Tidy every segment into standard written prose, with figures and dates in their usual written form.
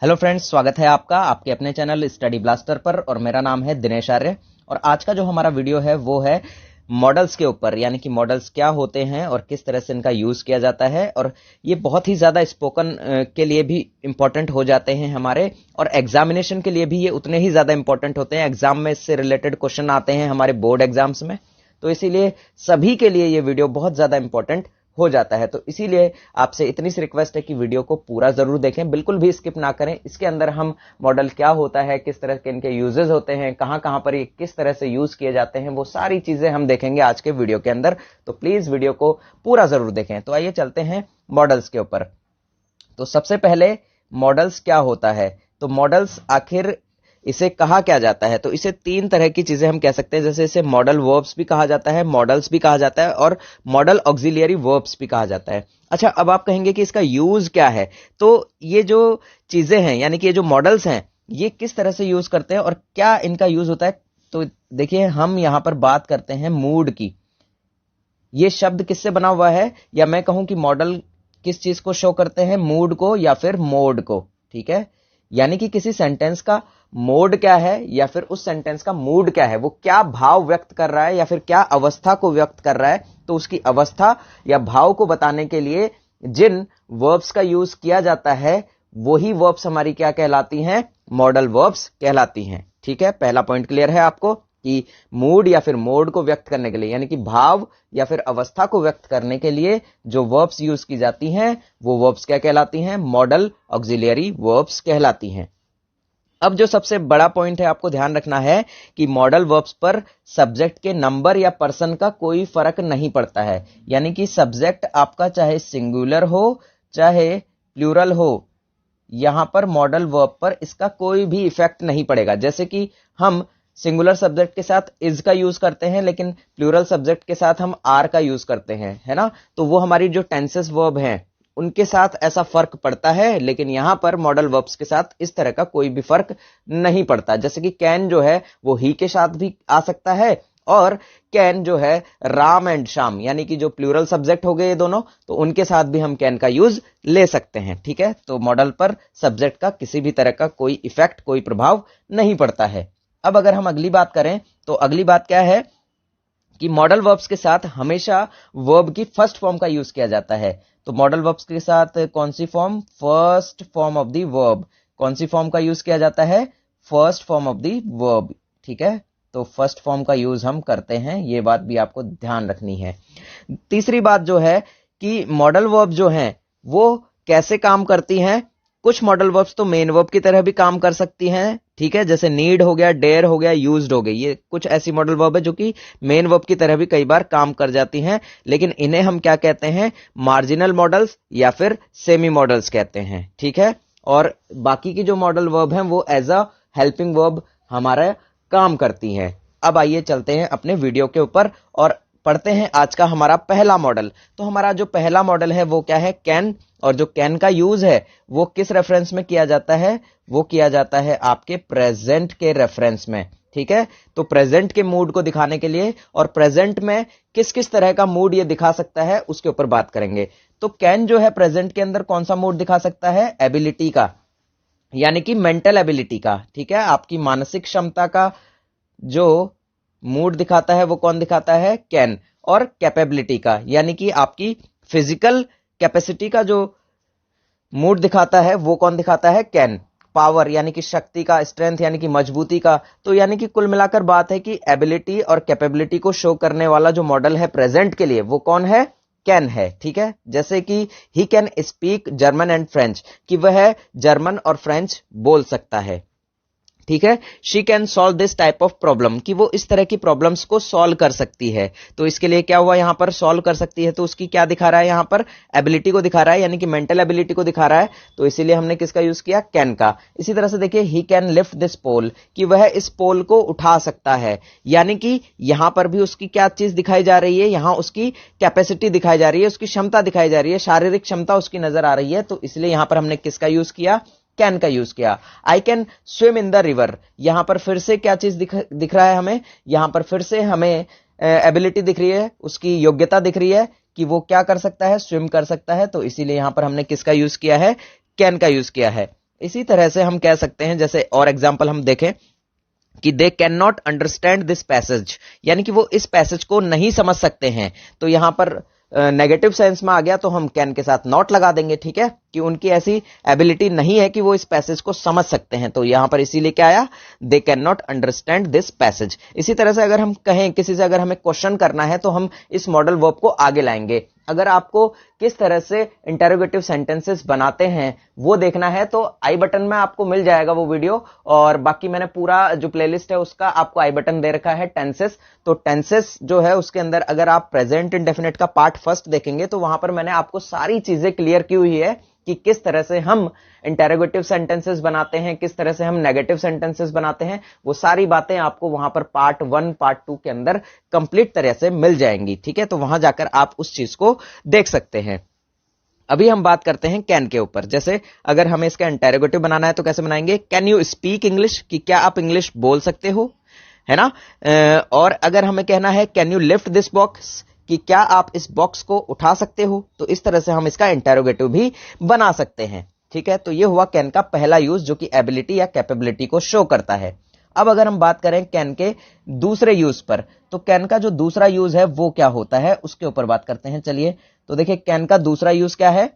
Hello friends, स्वागत है आपका आपके अपने चैनल स्टडी ब्लास्टर पर और मेरा नाम है दिनेश आर्य। और आज का जो हमारा वीडियो है वो है मॉडल्स के ऊपर, यानी कि मॉडल्स क्या होते हैं और किस तरह से इनका यूज किया जाता है। और ये बहुत ही ज्यादा स्पोकन के लिए भी इंपॉर्टेंट हो जाते हैं हमारे, और एग्जामिनेशन के लिए भी ये उतने ही ज्यादा इंपॉर्टेंट होते हैं। एग्जाम में इससे रिलेटेड क्वेश्चन आते हैं हमारे बोर्ड एग्जाम्स में, तो इसीलिए सभी के लिए ये वीडियो बहुत ज्यादा इंपॉर्टेंट हो जाता है। तो इसीलिए आपसे इतनी सी रिक्वेस्ट है कि वीडियो को पूरा जरूर देखें, बिल्कुल भी स्किप ना करें। इसके अंदर हम मॉडल क्या होता है, किस तरह के इनके यूजेस होते हैं, कहां कहां पर ये किस तरह से यूज किए जाते हैं, वो सारी चीजें हम देखेंगे आज के वीडियो के अंदर। तो प्लीज वीडियो को पूरा जरूर देखें। तो आइए चलते हैं मॉडल्स के ऊपर। तो सबसे पहले मॉडल्स क्या होता है, तो मॉडल्स आखिर इसे कहा क्या जाता है। तो इसे तीन तरह की चीजें हम कह सकते हैं, जैसे इसे मॉडल वर्ब्स भी कहा जाता है, मॉडल्स भी कहा जाता है और मॉडल ऑक्सिलियरी वर्ब्स भी कहा जाता है। अच्छा, अब आप कहेंगे कि इसका यूज क्या है। तो ये जो चीजें हैं, यानी कि ये जो मॉडल्स हैं, ये किस तरह से यूज करते हैं और क्या इनका यूज होता है। तो देखिए, हम यहां पर बात करते हैं मूड की। ये शब्द किससे बना हुआ है, या मैं कहूं कि मॉडल किस चीज को शो करते हैं, मूड को या फिर मोड को। ठीक है, यानी कि किसी सेंटेंस का मोड क्या है या फिर उस सेंटेंस का मूड क्या है, वो क्या भाव व्यक्त कर रहा है या फिर क्या अवस्था को व्यक्त कर रहा है। तो उसकी अवस्था या भाव को बताने के लिए जिन वर्ब्स का यूज किया जाता है, वही वर्ब्स हमारी क्या कहलाती हैं, मॉडल वर्ब्स कहलाती हैं। ठीक है, पहला पॉइंट क्लियर है आपको कि मूड या फिर मोड को व्यक्त करने के लिए, यानी कि भाव या फिर अवस्था को व्यक्त करने के लिए जो वर्ब्स यूज की जाती हैं, वो वर्ब्स क्या कहलाती हैं, मॉडल ऑक्सिलियरी वर्ब्स कहलाती हैं। अब जो सबसे बड़ा पॉइंट है, आपको ध्यान रखना है कि मॉडल वर्ब्स पर सब्जेक्ट के नंबर या पर्सन का कोई फर्क नहीं पड़ता है। यानी कि सब्जेक्ट आपका चाहे सिंगुलर हो चाहे प्लूरल हो, यहां पर मॉडल वर्ब पर इसका कोई भी इफेक्ट नहीं पड़ेगा। जैसे कि हम सिंगुलर सब्जेक्ट के साथ इज का यूज करते हैं, लेकिन प्लूरल सब्जेक्ट के साथ हम आर का यूज करते हैं, है ना। तो वो हमारी जो टेंसेस वर्ब हैं उनके साथ ऐसा फर्क पड़ता है, लेकिन यहां पर मॉडल वर्ब्स के साथ इस तरह का कोई भी फर्क नहीं पड़ता। जैसे कि कैन जो है वो ही के साथ भी आ सकता है, और कैन जो है राम एंड श्याम, यानी कि जो प्लूरल सब्जेक्ट हो गए ये दोनों, तो उनके साथ भी हम कैन का यूज ले सकते हैं। ठीक है, तो मॉडल पर सब्जेक्ट का किसी भी तरह का कोई इफेक्ट, कोई प्रभाव नहीं पड़ता है। अब अगर हम अगली बात करें, तो अगली बात क्या है कि मॉडल वर्ब्स के साथ हमेशा वर्ब की फर्स्ट फॉर्म का यूज किया जाता है। तो मॉडल वर्ब्स के साथ कौन सी form, first form of the verb, कौन सी फॉर्म का यूज किया जाता है, first form of the verb. ठीक है, तो फर्स्ट फॉर्म का यूज हम करते हैं, ये बात भी आपको ध्यान रखनी है। तीसरी बात जो है कि मॉडल वर्ब जो हैं वो कैसे काम करती हैं। कुछ मॉडल वर्ब्स तो मेन वर्ब की तरह भी काम कर सकती हैं। ठीक है, जैसे नीड हो गया, डेयर हो गया, यूज्ड हो गई, ये कुछ ऐसी मॉडल वर्ब है जो कि मेन वर्ब की तरह भी कई बार काम कर जाती हैं, लेकिन इन्हें हम क्या कहते हैं, मार्जिनल मॉडल्स या फिर सेमी मॉडल्स कहते हैं। ठीक है, और बाकी की जो मॉडल वर्ब हैं वो एज अ हेल्पिंग वर्ब हमारा काम करती हैं। अब आइए चलते हैं अपने वीडियो के ऊपर और पढ़ते हैं आज का हमारा पहला मॉडल। तो हमारा जो पहला मॉडल है वो क्या है, कैन। और जो कैन का यूज है वो किस रेफरेंस में किया जाता है, वो किया जाता है आपके प्रेजेंट के रेफरेंस में। ठीक है, तो प्रेजेंट के मूड को दिखाने के लिए, और प्रेजेंट में किस किस तरह का मूड ये दिखा सकता है उसके ऊपर बात करेंगे। तो कैन जो है प्रेजेंट के अंदर कौन सा मूड दिखा सकता है, एबिलिटी का, यानी कि मेंटल एबिलिटी का। ठीक है, आपकी मानसिक क्षमता का जो मूड दिखाता है वो कौन दिखाता है, कैन। और कैपेबिलिटी का, यानी कि आपकी फिजिकल कैपेसिटी का जो मूड दिखाता है वो कौन दिखाता है, कैन। पावर यानी कि शक्ति का, स्ट्रेंथ यानी कि मजबूती का। तो यानी कि कुल मिलाकर बात है कि एबिलिटी और कैपेबिलिटी को शो करने वाला जो मॉडल है प्रेजेंट के लिए वो कौन है, कैन है। ठीक है, जैसे कि he can speak German and French, कि वह जर्मन और फ्रेंच बोल सकता है। ठीक है, she can solve this type of problem, कि वो इस तरह की प्रॉब्लम्स को सॉल्व कर सकती है। तो इसके लिए क्या हुआ, यहां पर सॉल्व कर सकती है, तो उसकी क्या दिखा रहा है, यहां पर एबिलिटी को दिखा रहा है, यानी कि मेंटल एबिलिटी को दिखा रहा है। तो इसीलिए हमने किसका यूज किया, कैन का। इसी तरह से देखिए, ही कैन लिफ्ट दिस पोल, कि वह इस पोल को उठा सकता है, यानी कि यहां पर भी उसकी क्या चीज दिखाई जा रही है, यहां उसकी कैपेसिटी दिखाई जा रही है, उसकी क्षमता दिखाई जा रही है, शारीरिक क्षमता उसकी नजर आ रही है। तो इसलिए यहां पर हमने किसका यूज किया, कैन का यूज किया। I can swim in the river, यहां पर फिर से क्या चीज दिख रहा है हमें, यहां पर फिर से हमें एबिलिटी दिख रही है, उसकी योग्यता दिख रही है कि वो क्या कर सकता है, स्विम कर सकता है। तो इसीलिए यहां पर हमने किसका यूज किया है, कैन का यूज किया है। इसी तरह से हम कह सकते हैं, जैसे और एग्जाम्पल हम देखें कि they can not understand this passage, यानी कि वो इस पैसेज को नहीं समझ सकते हैं। तो यहां पर नेगेटिव सेंस में आ गया तो हम कैन के साथ नॉट लगा देंगे, ठीक है, कि उनकी ऐसी एबिलिटी नहीं है कि वो इस पैसेज को समझ सकते हैं। तो यहां पर इसीलिए क्या आया, they can not understand this passage. इसी तरह से अगर हम कहें किसी से अगर हमें क्वेश्चन करना है तो हम इस मॉडल वर्ब को आगे लाएंगे। अगर आपको किस तरह से इंटरोगेटिव सेंटेंसेस बनाते हैं वो देखना है तो आई बटन में आपको मिल जाएगा वो वीडियो, और बाकी मैंने पूरा जो प्लेलिस्ट है उसका आपको आई बटन दे रखा है टेंसेस। तो टेंसेस जो है उसके अंदर अगर आप प्रेजेंट इंडेफिनिट का पार्ट फर्स्ट देखेंगे तो वहां पर मैंने आपको सारी चीजें क्लियर की हुई है कि किस तरह से हम इंटरोगेटिव सेंटेंसेस बनाते हैं, किस तरह से हम नेगेटिव सेंटेंसेस बनाते हैं। वो सारी बातें आपको वहां पर पार्ट 1 पार्ट 2 के अंदर कंप्लीट तरह से मिल जाएंगी, ठीक है। तो वहां जाकर आप उस चीज को देख सकते हैं। अभी हम बात करते हैं कैन के ऊपर। जैसे अगर हमें इसका इंटरोगेटिव बनाना है तो कैसे बनाएंगे, कैन यू स्पीक इंग्लिश, कि क्या आप इंग्लिश बोल सकते हो, है ना। और अगर हमें कहना है can you lift this box, कि क्या आप इस बॉक्स को उठा सकते हो, तो इस तरह से हम इसका इंटरोगेटिव भी बना सकते हैं, ठीक है। तो ये हुआ कैन का पहला यूज जो कि एबिलिटी या कैपेबिलिटी को शो करता है। अब अगर हम बात करें कैन के दूसरे यूज पर, तो कैन का जो दूसरा यूज है वो क्या होता है उसके ऊपर बात करते हैं। चलिए, तो देखिए कैन का दूसरा यूज क्या है,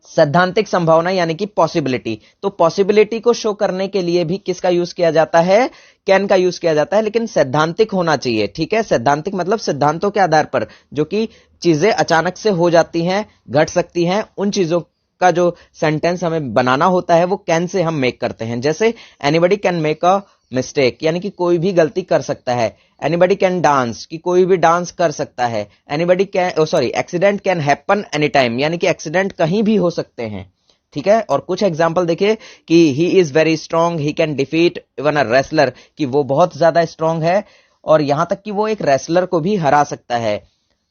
सैद्धांतिक संभावना यानी कि पॉसिबिलिटी। तो पॉसिबिलिटी को शो करने के लिए भी किसका यूज किया जाता है, कैन का यूज किया जाता है, लेकिन सैद्धांतिक होना चाहिए, ठीक है। सैद्धांतिक मतलब सिद्धांतों के आधार पर, जो कि चीजें अचानक से हो जाती हैं, घट सकती हैं, उन चीजों का जो सेंटेंस हमें बनाना होता है वो कैन से हम मेक करते हैं। जैसे anybody can make a mistake, यानी कि कोई भी गलती कर सकता है। एनीबडी कैन डांस, कि कोई भी डांस कर सकता है। Anybody can accident can happen any time, यानी कि एक्सीडेंट कहीं भी हो सकते हैं, ठीक है। और कुछ एग्जाम्पल देखिए कि ही is very strong, he can defeat even a wrestler, कि वो बहुत ज्यादा स्ट्रांग है और यहां तक कि वो एक रेसलर को भी हरा सकता है।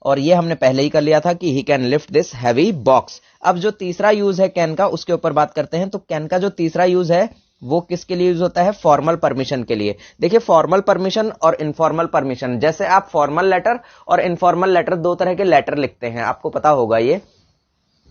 और ये हमने पहले ही कर लिया था कि he can lift this heavy box. अब जो तीसरा यूज है कैन का उसके ऊपर बात करते हैं। तो कैन का जो तीसरा यूज है वो किसके लिए यूज होता है, फॉर्मल परमिशन के लिए। देखिए फॉर्मल परमिशन और इनफॉर्मल परमिशन, जैसे आप फॉर्मल लेटर और इनफॉर्मल लेटर, दो तरह के लेटर लिखते हैं, आपको पता होगा ये।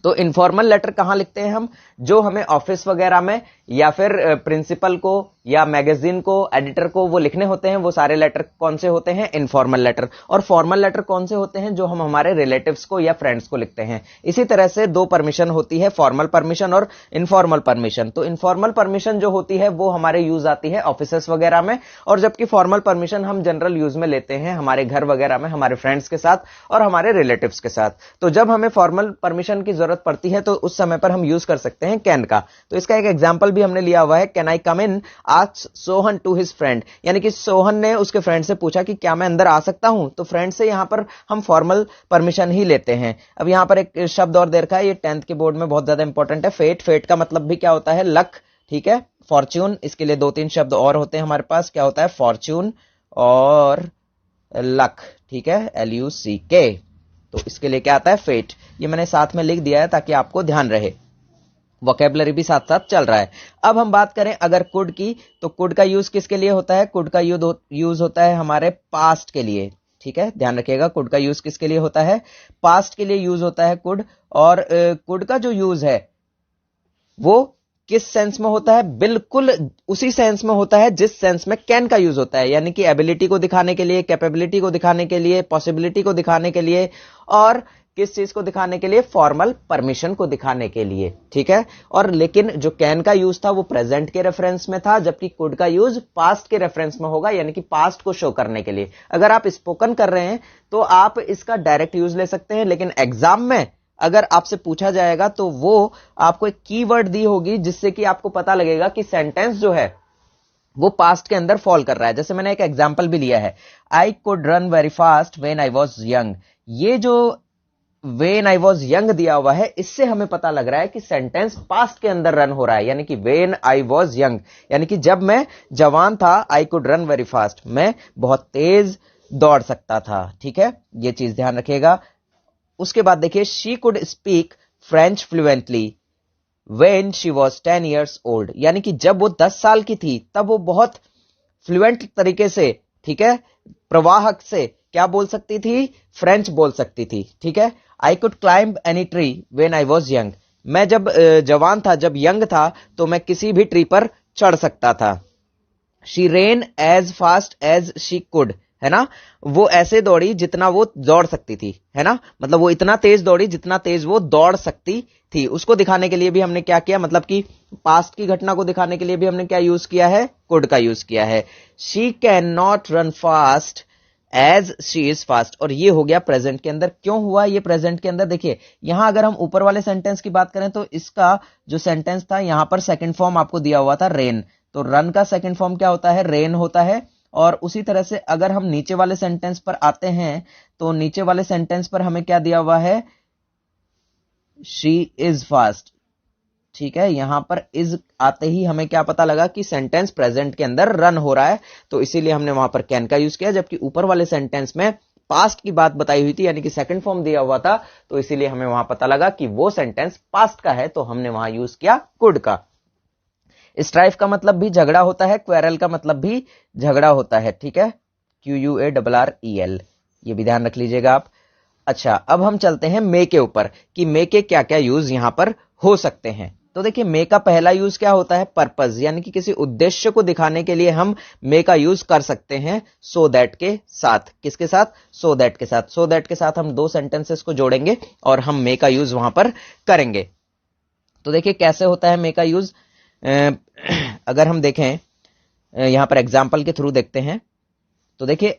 तो इनफॉर्मल लेटर कहां लिखते हैं हम, जो हमें ऑफिस वगैरह में या फिर प्रिंसिपल को या मैगजीन को, एडिटर को वो लिखने होते हैं, वो सारे लेटर कौन से होते हैं, इनफॉर्मल लेटर। और फॉर्मल लेटर कौन से होते हैं, जो हम हमारे रिलेटिव्स को या फ्रेंड्स को लिखते हैं। इसी तरह से दो परमिशन होती है, फॉर्मल परमिशन और इनफॉर्मल परमिशन। तो इनफॉर्मल परमिशन जो होती है वो हमारे यूज आती है ऑफिसेस वगैरह में, और जबकि फॉर्मल परमिशन हम जनरल यूज में लेते हैं हमारे घर वगैरह में, हमारे फ्रेंड्स के साथ और हमारे रिलेटिव्स के साथ। तो जब हमें फॉर्मल परमिशन की जरूरत पड़ती है तो उस समय पर हम यूज कर सकते हैं कैन का। तो इसका एक एग्जांपल भी हमने लिया हुआ है, can I come in, asked Sohan to his friend, यानी कि सोहन ने उसके फ्रेंड से पूछा कि क्या मैं अंदर आ सकता हूं। तो फ्रेंड से यहां पर हम फॉर्मल परमिशन ही लेते हैं। अब यहां पर एक शब्द और दे रखा है, ये 10th के बोर्ड में बहुत ज्यादा इंपॉर्टेंट है, फेट। फेट का मतलब भी क्या होता है, लक, ठीक है। फॉर्च्यून, इसके लिए दो तीन शब्द और होते हैं हमारे पास, क्या होता है, फॉर्च्यून और लक, ठीक है, LUCK। तो इसके लिए क्या आता है, फेट। ये मैंने साथ में लिख दिया है ताकि आपको ध्यान रहे, वोकेबलरी भी साथ साथ चल रहा है। अब हम बात करें अगर कुड की, तो कुड का यूज किसके लिए होता है, कुड का यूज होता है हमारे पास्ट के लिए, ठीक है, ध्यान रखिएगा। कुड का यूज किसके लिए होता है, पास्ट के लिए यूज होता है कुड। और कुड का जो यूज है वो किस सेंस में होता है, बिल्कुल उसी सेंस में होता है जिस सेंस में कैन का यूज होता है, यानी कि एबिलिटी को दिखाने के लिए, कैपेबिलिटी को दिखाने के लिए, पॉसिबिलिटी को दिखाने के लिए, और किस चीज को दिखाने के लिए, फॉर्मल परमिशन को दिखाने के लिए, ठीक है। और लेकिन जो कैन का यूज था वो प्रेजेंट के रेफरेंस में था, जबकि कुड का यूज पास्ट के रेफरेंस में होगा, यानी कि पास्ट को शो करने के लिए। अगर आप स्पोकन कर रहे हैं तो आप इसका डायरेक्ट यूज ले सकते हैं, लेकिन एग्जाम में अगर आपसे पूछा जाएगा तो वो आपको एक कीवर्ड दी होगी जिससे कि आपको पता लगेगा कि सेंटेंस जो है वो पास्ट के अंदर फॉल कर रहा है। जैसे मैंने एक एग्जांपल भी लिया है, I could run very fast when I was young. ये जो व्हेन आई वाज यंग दिया हुआ है, इससे हमें पता लग रहा है कि सेंटेंस पास्ट के अंदर रन हो रहा है, यानी कि व्हेन आई वाज यंग, यानी कि जब मैं जवान था, I could run very fast, मैं बहुत तेज दौड़ सकता था, ठीक है, ये चीज ध्यान रखिएगा। उसके बाद देखिए, she could speak French fluently when she was 10 years old, यानी कि जब वो 10 साल की थी तब वो बहुत फ्लुएंट तरीके से, ठीक है, प्रवाहक से क्या बोल सकती थी, फ्रेंच बोल सकती थी, ठीक है। I could climb any tree when I was young, मैं जब जवान था, जब यंग था, तो मैं किसी भी ट्री पर चढ़ सकता था। She ran as fast as she could, है ना, वो ऐसे दौड़ी जितना वो दौड़ सकती थी, है ना, मतलब वो इतना तेज दौड़ी जितना तेज वो दौड़ सकती थी। उसको दिखाने के लिए भी हमने क्या किया, मतलब कि पास्ट की घटना को दिखाने के लिए भी हमने क्या यूज किया है, कुड का यूज किया है। She can not run fast as she is fast, और ये हो गया प्रेजेंट के अंदर। क्यों हुआ ये प्रेजेंट के अंदर, देखिए यहां अगर हम ऊपर वाले सेंटेंस की बात करें तो इसका जो सेंटेंस था यहां पर सेकंड फॉर्म आपको दिया हुआ था रेन, तो रन का सेकंड फॉर्म क्या होता है, रेन होता है। और उसी तरह से अगर हम नीचे वाले सेंटेंस पर आते हैं तो नीचे वाले सेंटेंस पर हमें क्या दिया हुआ है, शी इज फास्ट, ठीक है। यहां पर इज आते ही हमें क्या पता लगा कि सेंटेंस प्रेजेंट के अंदर रन हो रहा है, तो इसीलिए हमने वहां पर कैन का यूज किया। जबकि ऊपर वाले सेंटेंस में पास्ट की बात बताई हुई थी, यानी कि सेकंड फॉर्म दिया हुआ था, तो इसीलिए हमें वहां पता लगा कि वो सेंटेंस पास्ट का है, तो हमने वहां यूज किया कुड का। स्ट्राइफ का मतलब भी झगड़ा होता है, क्वेरल का मतलब भी झगड़ा होता है, ठीक है, QUARREL, ये भी ध्यान रख लीजिएगा आप। अच्छा, अब हम चलते हैं मे के ऊपर कि मे के क्या क्या यूज यहां पर हो सकते हैं। तो देखिए मे का पहला यूज क्या होता है, पर्पस, यानी कि किसी उद्देश्य को दिखाने के लिए हम मे का यूज कर सकते हैं सो दैट के साथ। किसके साथ, सो दैट के साथ। सो दैट के साथ हम दो सेंटेंसेस को जोड़ेंगे और हम मे का यूज वहां पर करेंगे। तो देखिए कैसे होता है मे का यूज, अगर हम देखें यहां पर एग्जाम्पल के थ्रू देखते हैं तो देखिए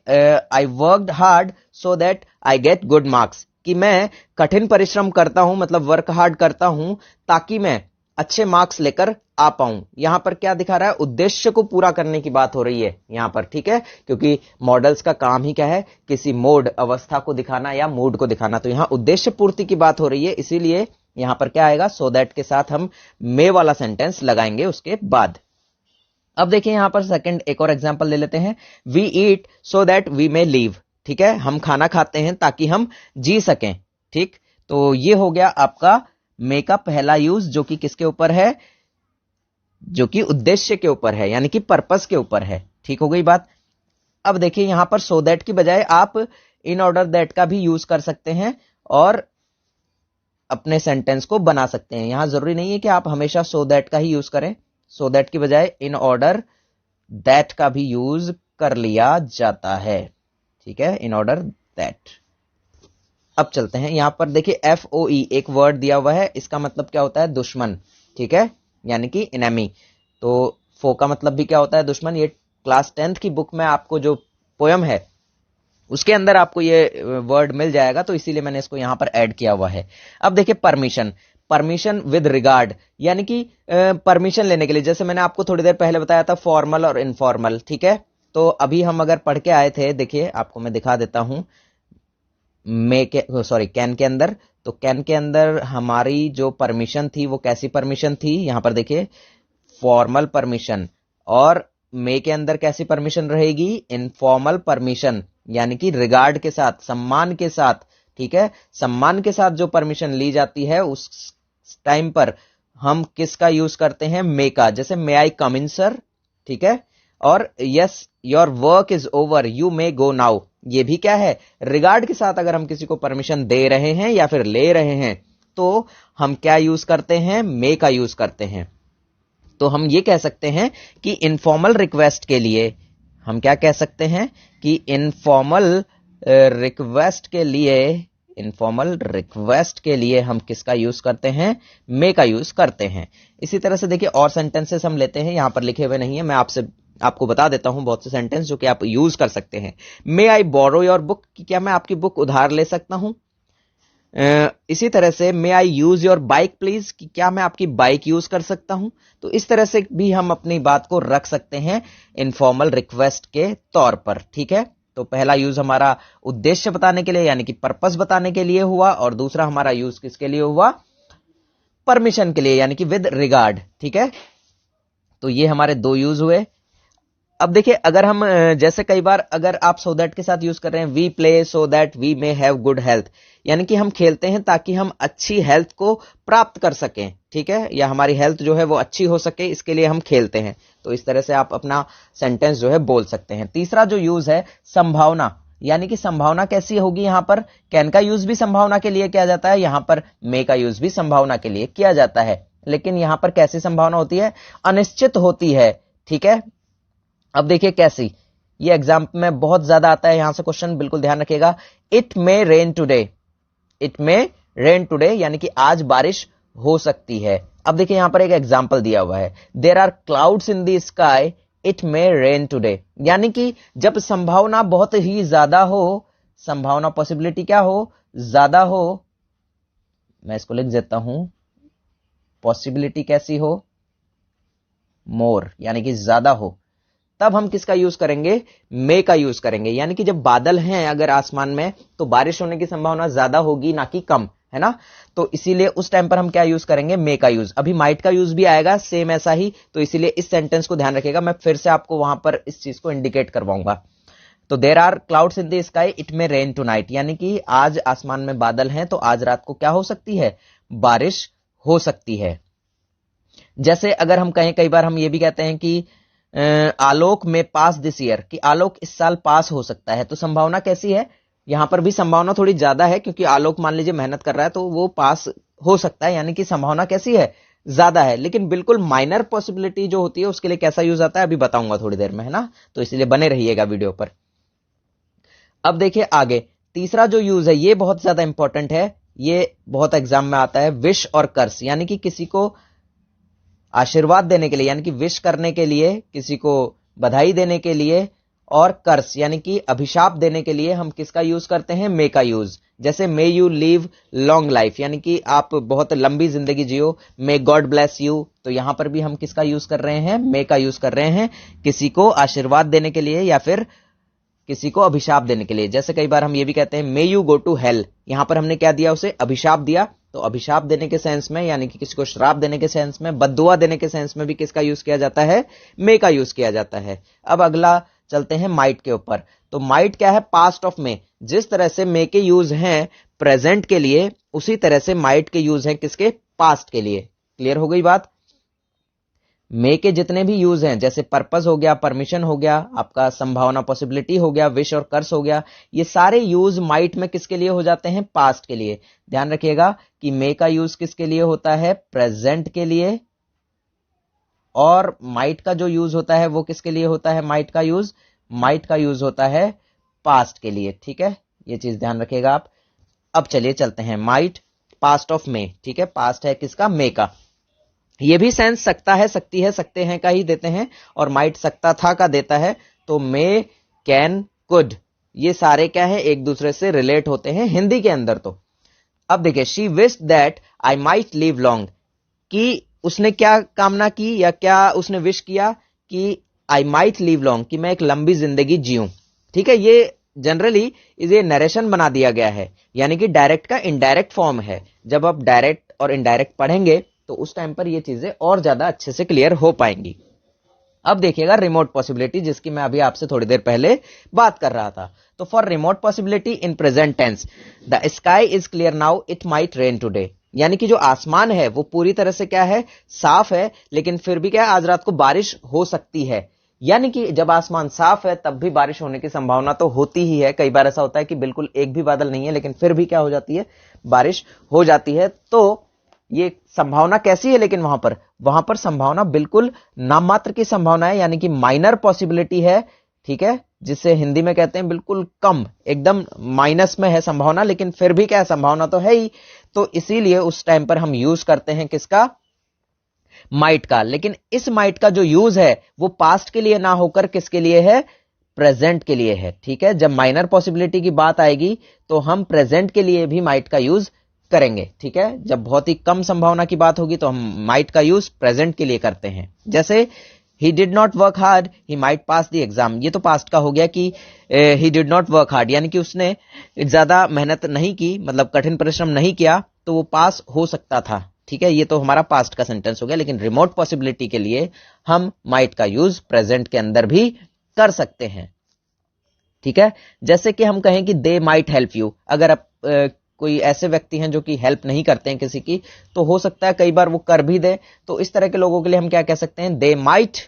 I worked hard so that I get good marks, कि मैं कठिन परिश्रम करता हूं, मतलब वर्क हार्ड करता हूं ताकि मैं अच्छे मार्क्स लेकर आ पाऊं। यहां पर क्या दिखा रहा है, उद्देश्य को पूरा करने की बात हो रही है यहां पर, ठीक है, क्योंकि मॉडल्स का काम ही क्या है, किसी मोड, अवस्था को दिखाना या मूड को दिखाना। तो यहां उद्देश्य पूर्ति की बात हो रही है, इसीलिए यहां पर क्या आएगा, सो दैट के साथ हम मे वाला सेंटेंस लगाएंगे उसके बाद। अब देखिए यहां पर सेकंड एक और एग्जांपल ले लेते हैं, we eat so that we may live, ठीक है, हम खाना खाते हैं ताकि हम जी सकें, ठीक। तो ये हो गया आपका मे का पहला यूज, जो कि किसके ऊपर है, जो कि उद्देश्य के ऊपर है, यानी कि पर्पस के ऊपर है, ठीक हो गई बात। अब देखिए यहां पर सो दैट की बजाय आप इन ऑर्डर दैट का भी यूज कर सकते हैं और अपने सेंटेंस को बना सकते हैं। यहां जरूरी नहीं है कि आप हमेशा सो दैट का ही यूज करें, सो दैट की बजाय इन ऑर्डर दैट का भी यूज कर लिया जाता है, ठीक है, इन ऑर्डर दैट। अब चलते हैं यहां पर देखिए FOE एक वर्ड दिया हुआ है, इसका मतलब क्या होता है, दुश्मन, ठीक है, यानी कि इनेमी। तो फो का मतलब भी क्या होता है, दुश्मन। ये क्लास 10th की बुक में आपको जो पोयम है उसके अंदर आपको ये वर्ड मिल जाएगा, तो इसीलिए मैंने इसको यहां पर ऐड किया हुआ है। अब देखिए परमिशन, परमिशन विद रिगार्ड, यानी कि परमिशन लेने के लिए, जैसे मैंने आपको थोड़ी देर पहले बताया था फॉर्मल और इनफॉर्मल, ठीक है। तो अभी हम अगर पढ़ के आए थे, देखिए आपको मैं दिखा देता हूं, मे के सॉरी कैन के अंदर, तो कैन के अंदर हमारी जो परमिशन थी वो कैसी परमिशन थी, यहां पर देखिए फॉर्मल परमिशन। और मे के अंदर कैसी परमिशन रहेगी, इनफॉर्मल परमिशन, यानी कि रिगार्ड के साथ, सम्मान के साथ, ठीक है, सम्मान के साथ जो परमिशन ली जाती है उस टाइम पर हम किसका यूज करते हैं, मे का। जैसे मे आई कम इन सर, ठीक है, और yes your work is over you may go now, ये भी क्या है, रिगार्ड के साथ अगर हम किसी को परमिशन दे रहे हैं या फिर ले रहे हैं तो हम क्या यूज करते हैं, मे का यूज करते हैं। तो हम ये कह सकते हैं कि इनफॉर्मल रिक्वेस्ट के लिए हम क्या कह सकते हैं कि इनफॉर्मल रिक्वेस्ट के लिए, इनफॉर्मल रिक्वेस्ट के लिए हम किसका यूज करते हैं, मे का यूज करते हैं। इसी तरह से देखिए और सेंटेंसेस हम लेते हैं, यहां पर लिखे हुए नहीं है, मैं आपको बता देता हूं बहुत से सेंटेंस जो कि आप यूज कर सकते हैं। मे आई बोरो योर बुक, कि क्या मैं आपकी बुक उधार ले सकता हूं। इसी तरह से मे आई यूज योर बाइक प्लीज, कि क्या मैं आपकी बाइक यूज कर सकता हूं। तो इस तरह से भी हम अपनी बात को रख सकते हैं इनफॉर्मल रिक्वेस्ट के तौर पर, ठीक है। तो पहला यूज हमारा उद्देश्य बताने के लिए यानी कि पर्पस बताने के लिए हुआ, और दूसरा हमारा यूज किसके लिए हुआ, परमिशन के लिए यानी कि विद रिगार्ड, ठीक है। तो ये हमारे दो यूज हुए। अब देखिए अगर हम जैसे कई बार अगर आप सो दैट के साथ यूज कर रहे हैं, we play so that we may have good health, यानी कि हम खेलते हैं ताकि हम अच्छी हेल्थ को प्राप्त कर सकें, ठीक है, या हमारी हेल्थ जो है वो अच्छी हो सके, इसके लिए हम खेलते हैं। तो इस तरह से आप अपना सेंटेंस जो है बोल सकते हैं। तीसरा जो यूज है संभावना, यानी कि संभावना कैसी होगी, यहां पर कैन का यूज भी संभावना के लिए किया जाता है, यहां पर मे का यूज भी संभावना के लिए किया जाता है, लेकिन यहां पर कैसी संभावना होती है, अनिश्चित होती है। ठीक है, अब देखिए कैसी, ये एग्जाम में बहुत ज्यादा आता है, यहां से क्वेश्चन बिल्कुल ध्यान रखिएगा। It may rain today, it may rain today यानी कि आज बारिश हो सकती है। अब देखिए यहां पर एक एग्जाम्पल दिया हुआ है, there are clouds in the sky, it may rain today, यानी कि जब संभावना बहुत ही ज्यादा हो, संभावना पॉसिबिलिटी क्या हो, ज्यादा हो, मैं इसको लिख देता हूं, पॉसिबिलिटी कैसी हो, मोर, यानी कि ज्यादा हो, तब हम किसका यूज करेंगे, मे का यूज करेंगे। यानी कि जब बादल हैं अगर आसमान में तो बारिश होने की संभावना ज्यादा होगी ना कि कम, है ना, तो इसीलिए उस टाइम पर हम क्या यूज करेंगे, मे का यूज। अभी माइट का यूज भी आएगा सेम ऐसा ही, तो इसीलिए इस सेंटेंस को ध्यान रखिएगा, मैं फिर से आपको वहां पर इस चीज को इंडिकेट करवाऊंगा। तो there are clouds in the sky, it may rain tonight, यानी कि आज आसमान में बादल हैं तो आज रात को क्या हो सकती है, बारिश हो सकती है। जैसे अगर हम कहें, कई बार हम ये भी कहते हैं कि आलोक में पास दिस ईयर, कि आलोक इस साल पास हो सकता है, तो संभावना कैसी है, यहां पर भी संभावना थोड़ी ज्यादा है, क्योंकि आलोक मान लीजिए मेहनत कर रहा है तो वो पास हो सकता है, यानी कि संभावना कैसी है, ज्यादा है। लेकिन बिल्कुल माइनर पॉसिबिलिटी जो होती है उसके लिए कैसा यूज आता है अभी बताऊंगा थोड़ी देर में, है ना, तो इसलिए बने रहिएगा वीडियो पर। अब देखिए आगे तीसरा जो यूज है ये बहुत ज्यादा इंपॉर्टेंट है, ये बहुत एग्जाम में आता है, विश और कर्स, यानी कि किसी को आशीर्वाद देने के लिए, यानी कि विश करने के लिए, किसी को बधाई देने के लिए, और कर्स यानी कि अभिशाप देने के लिए हम किसका यूज करते हैं, मे का यूज। जैसे may you live long life, यानी कि आप बहुत लंबी जिंदगी जियो, मे गॉड ब्लेस यू, तो यहां पर भी हम किसका यूज कर रहे हैं, मे का यूज कर रहे हैं, किसी को आशीर्वाद देने के लिए या फिर किसी को अभिशाप देने के लिए। जैसे कई बार हम ये भी कहते हैं may you go to hell, यहां पर हमने क्या दिया, उसे अभिशाप दिया, तो अभिशाप देने के सेंस में, यानी कि किसी को श्राप देने के सेंस में, बद्दुआ देने के सेंस में भी किसका यूज किया जाता है, मे का यूज किया जाता है। अब अगला चलते हैं माइट के ऊपर। तो माइट क्या है, पास्ट ऑफ मे, जिस तरह से मे के यूज हैं प्रेजेंट के लिए, उसी तरह से माइट के यूज हैं किसके, पास्ट के लिए। क्लियर हो गई बात। मे के जितने भी यूज हैं, जैसे पर्पस हो गया, परमिशन हो गया, आपका संभावना पॉसिबिलिटी हो गया, विश और कर्स हो गया, ये सारे यूज माइट में किसके लिए हो जाते हैं, पास्ट के लिए। ध्यान रखिएगा कि मे का यूज किसके लिए होता है, प्रेजेंट के लिए, और माइट का जो यूज होता है वो किसके लिए होता है, माइट का यूज होता है पास्ट के लिए। ठीक है, ये चीज ध्यान रखिएगा आप। अब चलिए चलते हैं, माइट पास्ट ऑफ मे, ठीक है, पास्ट है किसका, मे का। ये भी सेंस सकता है, सकती है, सकते हैं का ही देते हैं, और माइट सकता था का देता है। तो मे, कैन, कुड, ये सारे क्या है, एक दूसरे से रिलेट होते हैं हिंदी के अंदर। तो अब देखिए, she wished that I might live long, कि उसने क्या कामना की या क्या उसने विश किया कि आई माइट लिव लॉन्ग, कि मैं एक लंबी जिंदगी जीऊं। ठीक है, ये जनरली ये नरेशन बना दिया गया है, यानी कि डायरेक्ट का इनडायरेक्ट फॉर्म है। जब आप डायरेक्ट और इनडायरेक्ट पढ़ेंगे तो उस टाइम पर ये चीजें और ज्यादा अच्छे से क्लियर हो पाएंगी। अब देखिएगा रिमोट पॉसिबिलिटी, जिसकी मैं अभी आपसे थोड़ी देर पहले बात कर रहा था। तो for remote possibility in present tense, the sky is clear now, it might rain today, यानी कि जो आसमान है वो पूरी तरह से क्या है, साफ है, लेकिन फिर भी क्या है, आज रात को बारिश हो सकती है। यानी कि जब आसमान साफ है तब भी बारिश होने की संभावना तो होती ही है। कई बार ऐसा होता है कि बिल्कुल एक भी बादल नहीं है, लेकिन फिर भी क्या हो जाती है, बारिश हो जाती है। तो ये संभावना कैसी है, लेकिन वहां पर संभावना बिल्कुल नाम मात्र की संभावना है, यानी कि माइनर पॉसिबिलिटी है। ठीक है, जिसे हिंदी में कहते हैं बिल्कुल कम, एकदम माइनस में है संभावना, लेकिन फिर भी क्या है, संभावना तो है ही। तो इसीलिए उस टाइम पर हम यूज करते हैं किसका, माइट का। लेकिन इस माइट का जो यूज है वो पास्ट के लिए ना होकर किसके लिए है, प्रेजेंट के लिए है। ठीक है, जब माइनर पॉसिबिलिटी की बात आएगी तो हम प्रेजेंट के लिए भी माइट का यूज करेंगे। ठीक है, जब बहुत ही कम संभावना की बात होगी तो हम माइट का यूज प्रेजेंट के लिए करते हैं। जैसे he did not work hard, he might pass the exam, ये तो पास्ट का हो गया कि he did not work hard, यानी कि उसने ज्यादा मेहनत नहीं की, मतलब कठिन परिश्रम नहीं किया, तो वो पास हो सकता था। ठीक है, ये तो हमारा पास्ट का सेंटेंस हो गया। लेकिन रिमोट पॉसिबिलिटी के लिए हम माइट का यूज प्रेजेंट के अंदर भी कर सकते हैं। ठीक है, जैसे कि हम कहें कि दे माइट हेल्प यू, अगर आप कोई ऐसे व्यक्ति हैं जो कि हेल्प नहीं करते हैं किसी की, तो हो सकता है कई बार वो कर भी दे, तो इस तरह के लोगों के लिए हम क्या कह सकते हैं, दे माइट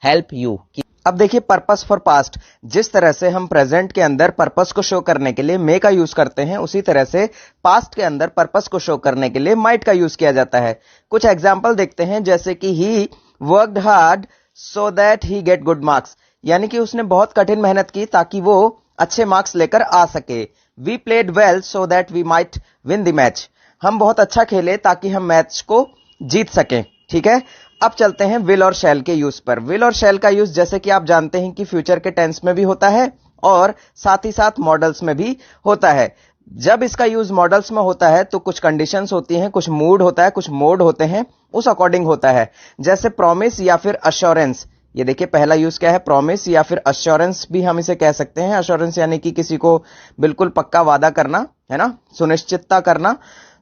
हेल्प यू, अब देखिए पर्पस फॉर पास्ट, जिस तरह से हम प्रेजेंट के अंदर पर्पस को शो करने के लिए मे का यूज करते हैं, उसी तरह से पास्ट के अंदर पर्पस को शो करने के लिए माइट का यूज किया जाता है। कुछ एग्जाम्पल देखते हैं, जैसे कि he worked hard so that he get good marks, यानी कि उसने बहुत कठिन मेहनत की ताकि वो अच्छे मार्क्स लेकर आ सके। We played well so that we might win the match, हम बहुत अच्छा खेले ताकि हम मैच को जीत सकें। ठीक है, अब चलते हैं विल और शैल के यूज पर। विल और शैल का यूज जैसे कि आप जानते हैं कि फ्यूचर के टेंस में भी होता है और साथ ही साथ मॉडल्स में भी होता है। जब इसका यूज मॉडल्स में होता है तो कुछ कंडीशंस होती हैं, कुछ मूड होता है, कुछ मोड होते हैं, उस अकॉर्डिंग होता है। जैसे प्रॉमिस या फिर अश्योरेंस, ये देखिए पहला यूज क्या है, प्रॉमिस या फिर अश्योरेंस भी हम इसे कह सकते हैं। अश्योरेंस यानी कि किसी को बिल्कुल पक्का वादा करना, है ना, सुनिश्चितता करना।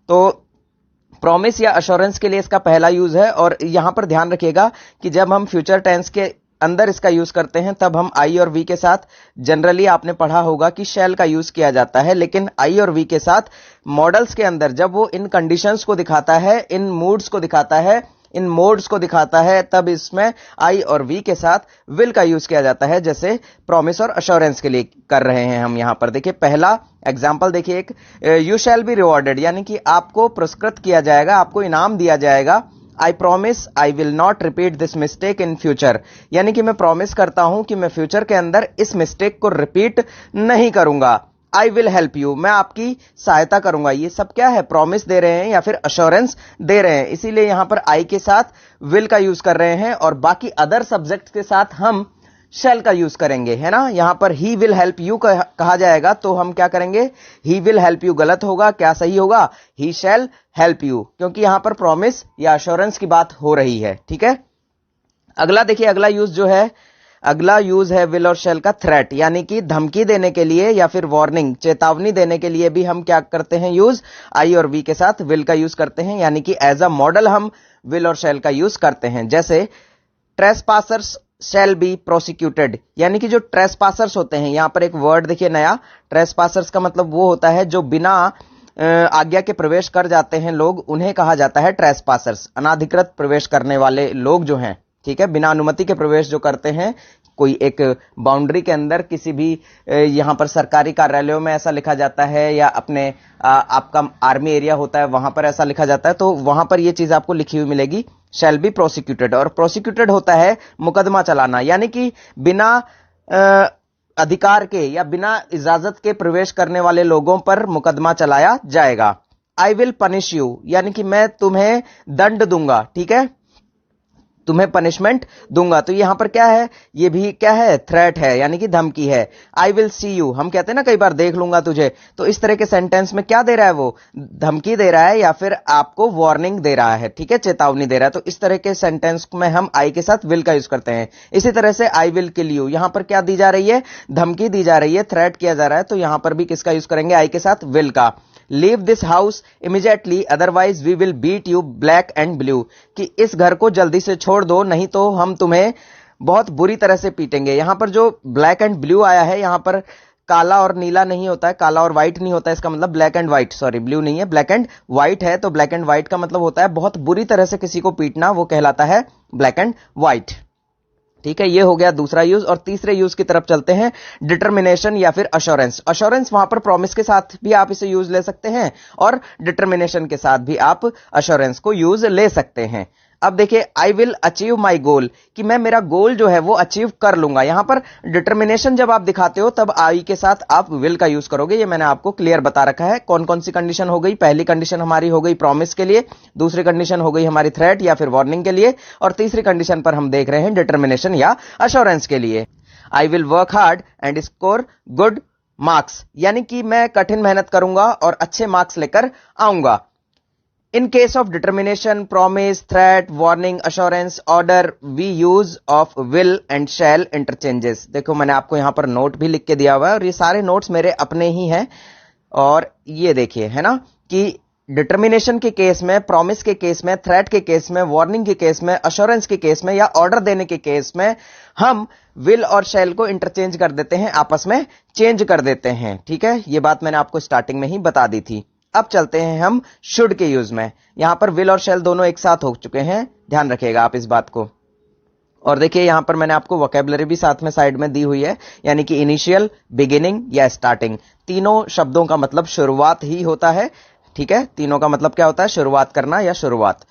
तो प्रॉमिस या अश्योरेंस के लिए इसका पहला यूज है। और यहां पर ध्यान रखिएगा कि जब हम फ्यूचर टेंस के अंदर इसका यूज करते हैं तब हम आई और वी के साथ, जनरली आपने पढ़ा होगा कि शैल का यूज किया जाता है, लेकिन आई और वी के साथ मॉडल्स के अंदर जब वो इन कंडीशंस को दिखाता है, इन मूड्स को दिखाता है, इन मोड्स को दिखाता है, तब इसमें आई और वी के साथ विल का यूज किया जाता है, जैसे प्रॉमिस और अश्योरेंस के लिए कर रहे हैं हम यहां पर। देखिए पहला एग्जाम्पल देखिए, एक यू शैल बी रिवॉर्डेड, यानी कि आपको पुरस्कृत किया जाएगा, आपको इनाम दिया जाएगा। I promise I will not repeat this mistake in future, यानी कि मैं प्रॉमिस करता हूं कि मैं फ्यूचर के अंदर इस मिस्टेक को रिपीट नहीं करूंगा। आई विल हेल्प यू, मैं आपकी सहायता करूंगा। ये सब क्या है, प्रॉमिस दे रहे हैं या फिर अश्योरेंस दे रहे हैं, इसीलिए यहां पर आई के साथ विल का यूज कर रहे हैं और बाकी अदर सब्जेक्ट के साथ हम शैल का यूज करेंगे, है ना। यहां पर ही विल हेल्प यू कहा जाएगा तो हम क्या करेंगे, ही विल हेल्प यू गलत होगा, क्या सही होगा, ही शैल हेल्प यू, क्योंकि यहां पर प्रॉमिस या अश्योरेंस की बात हो रही है। ठीक है, अगला देखिए, अगला यूज जो है, अगला यूज है विल और शैल का थ्रेट, यानी कि धमकी देने के लिए या फिर वार्निंग, चेतावनी देने के लिए भी हम क्या करते हैं यूज, आई और वी के साथ विल का यूज करते हैं, यानी कि एज अ मॉडल हम विल और शैल का यूज करते हैं। जैसे ट्रेसपासर्स शैल बी प्रोसिक्यूटेड, यानी कि जो ट्रेसपासर्स होते हैं, यहां पर एक वर्ड देखिए नया, ट्रेसपासर्स का मतलब वो होता है जो बिना आज्ञा के प्रवेश कर जाते हैं लोग, उन्हें कहा जाता है ट्रेसपासर्स, अनाधिकृत प्रवेश करने वाले लोग जो हैं। ठीक है, बिना अनुमति के प्रवेश जो करते हैं, कोई एक बाउंड्री के अंदर किसी भी यहां पर सरकारी कार्यालयों में ऐसा लिखा जाता है, या अपने आपका आर्मी एरिया होता है वहां पर ऐसा लिखा जाता है, तो वहां पर यह चीज आपको लिखी हुई मिलेगी, शैल बी प्रोसिक्यूटेड। और प्रोसिक्यूटेड होता है मुकदमा चलाना, यानी कि बिना अधिकार के या बिना इजाजत के प्रवेश करने वाले लोगों पर मुकदमा चलाया जाएगा। आई विल पनिश यू, यानी कि मैं तुम्हें दंड दूंगा, ठीक है, तुम्हें पनिशमेंट दूंगा। तो यहां पर क्या है, ये भी क्या है, थ्रेट है, यानी कि धमकी है। आई विल सी यू, हम कहते हैं ना कई बार देख लूंगा तुझे, तो इस तरह के सेंटेंस में क्या दे रहा है, वो धमकी दे रहा है या फिर आपको वार्निंग दे रहा है, ठीक है, चेतावनी दे रहा है। तो इस तरह के सेंटेंस में हम आई के साथ विल का यूज करते हैं। इसी तरह से आई विल किल यू, यहां पर क्या दी जा रही है, धमकी दी जा रही है, थ्रेट किया जा रहा है, तो यहां पर भी किसका यूज करेंगे, आई के साथ विल का। Leave this house immediately otherwise we will beat you black and blue, कि इस घर को जल्दी से छोड़ दो, नहीं तो हम तुम्हें बहुत बुरी तरह से पीटेंगे। यहां पर जो ब्लैक एंड ब्लू आया है, यहां पर काला और नीला नहीं होता है, काला और व्हाइट नहीं होता है, इसका मतलब black and white, sorry blue नहीं है, ब्लैक एंड व्हाइट है। तो ब्लैक एंड व्हाइट का मतलब होता है बहुत बुरी तरह से किसी को पीटना, वो कहलाता है ब्लैक एंड व्हाइट। ठीक है, ये हो गया दूसरा यूज। और तीसरे यूज की तरफ चलते हैं, डिटर्मिनेशन या फिर अश्योरेंस। अश्योरेंस वहां पर प्रॉमिस के साथ भी आप इसे यूज ले सकते हैं और डिटर्मिनेशन के साथ भी आप अश्योरेंस को यूज ले सकते हैं। अब देखिए, आई विल अचीव माई गोल, कि मैं मेरा गोल जो है वो अचीव कर लूंगा। यहां पर डिटर्मिनेशन जब आप दिखाते हो तब आई के साथ आप विल का यूज करोगे, ये मैंने आपको क्लियर बता रखा है। कौन कौन सी कंडीशन हो गई, पहली कंडीशन हमारी हो गई प्रॉमिस के लिए, दूसरी कंडीशन हो गई हमारी थ्रेट या फिर वार्निंग के लिए, और तीसरी कंडीशन पर हम देख रहे हैं डिटर्मिनेशन या अश्योरेंस के लिए। I will work hard and score good marks, यानी कि मैं कठिन मेहनत करूंगा और अच्छे मार्क्स लेकर आऊंगा। In case of determination, promise, threat, warning, assurance, order, we use of will and shall interchanges। देखो मैंने आपको यहां पर नोट भी लिख के दिया हुआ है और ये सारे नोट्स मेरे अपने ही हैं। और ये देखिए, है ना, कि डिटर्मिनेशन के केस में, प्रॉमिस के केस में, थ्रेट के केस में, वार्निंग के केस में, अश्योरेंस के केस में या ऑर्डर देने के केस में हम विल और शैल को इंटरचेंज कर देते हैं, आपस में चेंज कर देते हैं। ठीक है, ये बात मैंने आपको स्टार्टिंग में ही बता दी थी। अब चलते हैं हम शुड के यूज में। यहां पर विल और शैल दोनों एक साथ हो चुके हैं, ध्यान रखिएगा आप इस बात को। और देखिए यहां पर मैंने आपको वोकेबलरी भी साथ में साइड में दी हुई है, यानी कि इनिशियल, बिगिनिंग या स्टार्टिंग, तीनों शब्दों का मतलब शुरुआत ही होता है। ठीक है, तीनों का मतलब क्या होता है? शुरुआत करना या शुरुआत।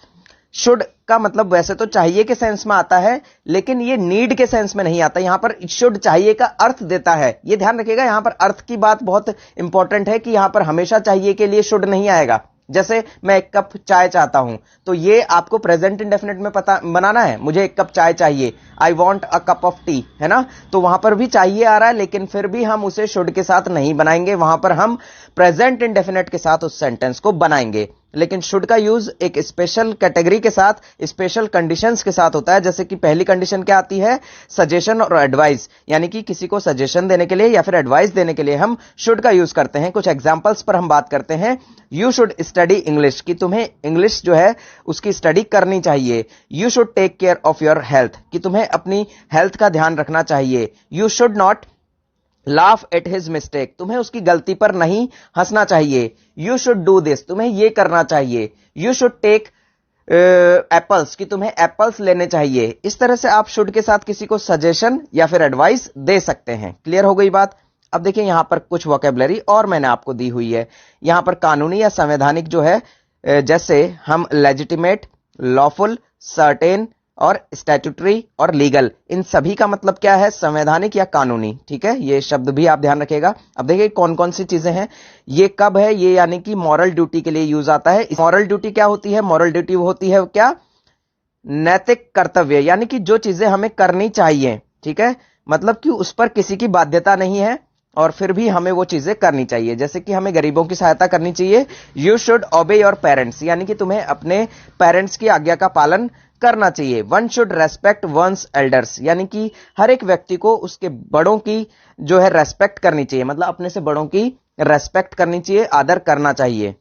शुड का मतलब वैसे तो चाहिए के सेंस में आता है, लेकिन ये नीड के सेंस में नहीं आता। यहां पर शुड चाहिए का अर्थ देता है, ये ध्यान रखिएगा। यहां पर अर्थ की बात बहुत इंपॉर्टेंट है कि यहां पर हमेशा चाहिए के लिए शुड नहीं आएगा। जैसे मैं एक कप चाय चाहता हूं, तो ये आपको प्रेजेंट इंडेफिनिट में पता बनाना है, मुझे एक कप चाय चाहिए, I want a cup of T, है ना। तो वहां पर भी चाहिए आ रहा है, लेकिन फिर भी हम उसे शुड के साथ नहीं बनाएंगे, वहां पर हम प्रेजेंट इंडेफिनिट के साथ उस सेंटेंस को बनाएंगे। लेकिन शुड का यूज एक स्पेशल कैटेगरी के साथ, स्पेशल कंडीशंस के साथ होता है। जैसे कि पहली कंडीशन क्या आती है? सजेशन और एडवाइस, यानी कि किसी को सजेशन देने के लिए या फिर एडवाइस देने के लिए हम शुड का यूज करते हैं। कुछ एग्जांपल्स पर हम बात करते हैं। यू शुड स्टडी इंग्लिश, कि तुम्हें इंग्लिश जो है उसकी स्टडी करनी चाहिए। You should take care of your health, कि तुम्हें अपनी हेल्थ का ध्यान रखना चाहिए। You should not laugh at his mistake, तुम्हें उसकी गलती पर नहीं हंसना चाहिए। यू शुड डू दिस, तुम्हें यह करना चाहिए। यू शुड टेक एप्पल्स, कि तुम्हें एप्पल्स लेने चाहिए। इस तरह से आप शुड के साथ किसी को सजेशन या फिर एडवाइस दे सकते हैं। क्लियर हो गई बात? अब देखिए यहां पर कुछ वोकेबलरी और मैंने आपको दी हुई है। यहां पर कानूनी या संवैधानिक जो है, जैसे हम लेजिटिमेट, लॉफुल, सर्टेन और स्टैट्यूटरी और लीगल, इन सभी का मतलब क्या है? संवैधानिक या कानूनी। ठीक है, ये शब्द भी आप ध्यान रखिएगा। अब देखिए कौन कौन सी चीजें हैं, ये कब है? ये यानी कि मॉरल ड्यूटी के लिए यूज आता है। मॉरल ड्यूटी क्या होती है? मॉरल ड्यूटी होती है क्या? नैतिक कर्तव्य, यानी कि जो चीजें हमें करनी चाहिए। ठीक है, मतलब कि उस पर किसी की बाध्यता नहीं है और फिर भी हमें वो चीजें करनी चाहिए। जैसे कि हमें गरीबों की सहायता करनी चाहिए। यू शुड ओबे योर पेरेंट्स, यानी कि तुम्हें अपने पेरेंट्स की आज्ञा का पालन करना चाहिए। One should respect one's elders, यानी कि हर एक व्यक्ति को उसके बड़ों की जो है रेस्पेक्ट करनी चाहिए, मतलब अपने से बड़ों की रेस्पेक्ट करनी चाहिए, आदर करना चाहिए।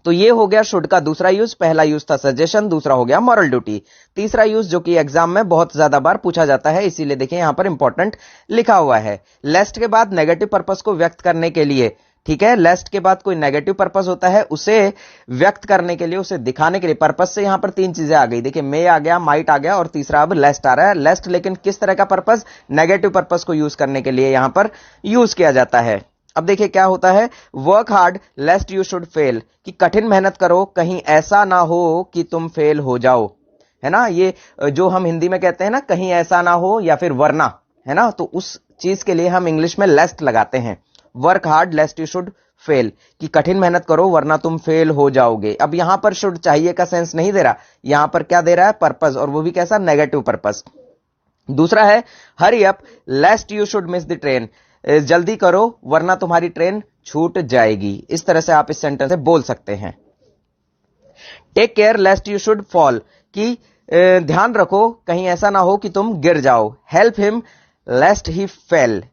तो ये हो गया शुड का दूसरा यूज। पहला यूज था सजेशन, दूसरा हो गया मॉरल ड्यूटी। तीसरा यूज जो कि एग्जाम में बहुत ज्यादा बार पूछा जाता है, इसीलिए देखिए यहां पर इंपॉर्टेंट लिखा हुआ है। लेस्ट के बाद नेगेटिव पर्पस को व्यक्त करने के लिए, ठीक है, लेस्ट के बाद कोई नेगेटिव पर्पस होता है, उसे व्यक्त करने के लिए, उसे दिखाने के लिए। पर्पस से यहां पर तीन चीजें आ गई, देखिए मे आ गया, माइट आ गया और तीसरा अब लेस्ट आ रहा है। लेस्ट लेकिन किस तरह का पर्पस? नेगेटिव पर्पस को यूज करने के लिए यहां पर यूज किया जाता है। अब देखिए क्या होता है, work hard लेस्ट you should fail, कि कठिन मेहनत करो कहीं ऐसा ना हो कि तुम फेल हो जाओ, है ना। ये जो हम हिंदी में कहते हैं ना, कहीं ऐसा ना हो या फिर वरना, है ना, तो उस चीज के लिए हम इंग्लिश में लेस्ट लगाते हैं। Work hard लेस्ट you should fail, कि कठिन मेहनत करो वरना तुम फेल हो जाओगे। अब यहां पर शुड चाहिए का सेंस नहीं दे रहा, यहां पर क्या दे रहा है? पर्पस, और वो भी कैसा? Negative purpose. दूसरा है hurry up लेस्ट you should miss the train, जल्दी करो वरना तुम्हारी ट्रेन छूट जाएगी। इस तरह से आप इस सेंटेंस से बोल सकते हैं। Take care lest you should fall, कि ध्यान रखो कहीं ऐसा ना हो कि तुम गिर जाओ। हेल्प हिम लेस्ट ही फेल,